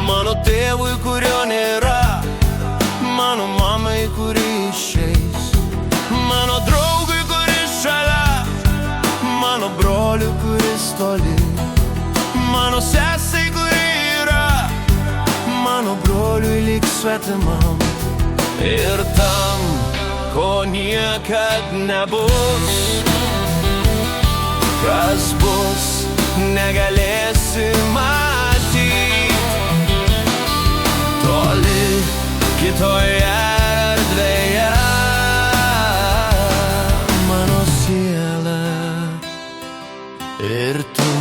mano tėvui, kurio nėra, mano mamai, kuri išeis, mano draugui, kuris šalia, mano broliui, kuris toli, mano sesai, kuri yra, mano broliui lyg svetimam, ir tam, ko niekad nebus. Kas bus, negalėsi matyt, toli kitoje erdvėje, mano siela ir tu.